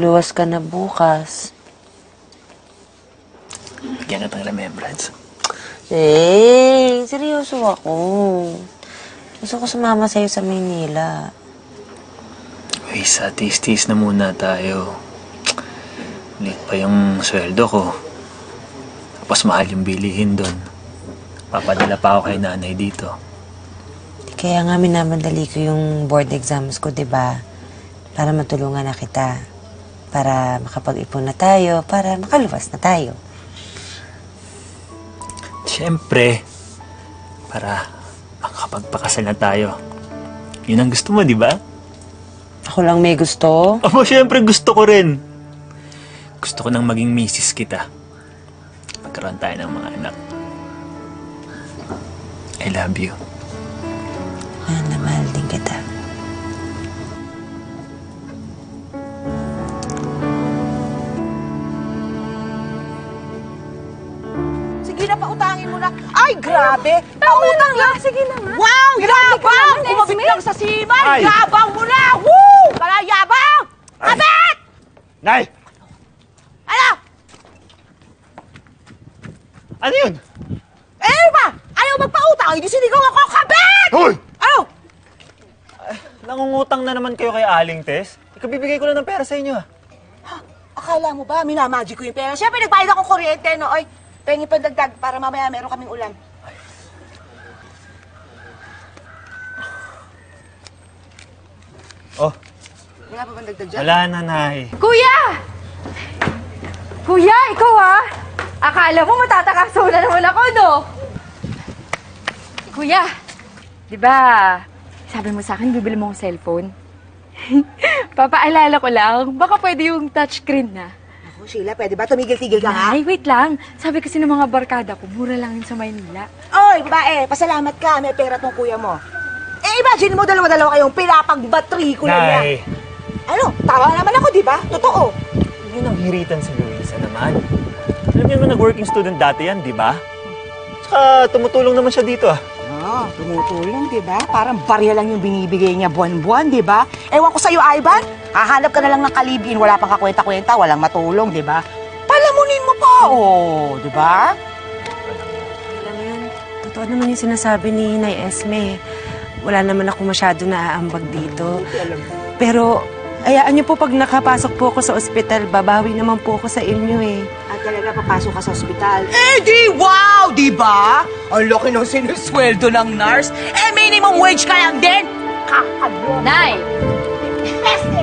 Magluwas ka na bukas. Bigyan na tayong remembrance. Seryoso ako. Gusto ko sumama sa'yo sa Maynila. Uy, sa tis-tis na muna tayo. Late pa yung sweldo ko. Tapos mahal yung bilihin doon. Papadala pa ako kay nanay dito. Kaya nga minamadali ko yung board exams ko, diba? Para matulungan na kita. Para makapag-ipon na tayo, para makaluwas na tayo. Siyempre, para makapagpakasal na tayo. Yun ang gusto mo, di ba? Ako lang may gusto. Aba, siyempre gusto ko rin. Gusto ko nang maging misis kita. Magkaroon tayo ng mga anak. I love you. Mahal na mahal din kita. Sige na, pautangin mo na. Ay, grabe! Pautang lang! Sige na nga. Wow! Yabang! Kumabit lang sa siman! Yabang mo na! Woo! Kala yabang! Kabit! Nay! Ano? Ano yun? Eh, ba? Ayaw magpautang? Hindi sinigaw ako! Kabit! Hoy! Ano? Nangungutang na naman kayo kay Aling Tess. Ikabibigay ko lang ng pera sa inyo, ah. Ha? Akala mo ba, minamagic ko yung pera? Siyempre, nagbayad akong kuryente, no? Oy, pengi pandagdag para mamaya meron kaming ulam. Oh, Wala pa bang dagdag dyan? wala na, Nay. Kuya! Kuya, ikaw ah! Akala mo matatakasunan naman ako, no? Kuya, di ba, sabi mo sa akin, bibili mo akong cellphone? Papaalala ko lang, baka pwede yung touchscreen na. Ako, Sheila, pwede ba? Tumigil-tigil ka nga? Ay, wait lang. Sabi kasi ng mga barkada ko, mura lang yun sa Maynila. Oy, babae, pasalamat ka. May pera tong kuya mo. Eh, imagine mo, dalawa-dalawa kayong pinapag-matrikula niya. Nay! Ano, tawa naman ako, di ba? Totoo. Yun ang hiritan si Luisa naman. Alam niyo naman, nag-working student dati yan, di ba? Tsaka tumutulong naman siya dito, ah. Oo, tumutulong, di ba? Parang barya lang yung binibigay niya buwan-buwan, di ba? Ewan ko sa'yo, Ivan. Hahanap ka na lang ng kalibin, wala pang kakwenta-kwenta, walang matulong, di ba? Palamunin mo pa, oh, di ba? Alam mo yun, totoo naman yung sinasabi ni Nay Esme. Wala naman ako masyado naaambag dito. Pero, ayaan niyo po pag nakapasok po ako sa ospital, babawi naman po ako sa inyo eh. At talaga papasok ka sa ospital. Eh di wow, di ba? Ang laki ng sinusweldo ng nurse. Eh minimum wage ka lang din. Kakalo. Nay! Peste!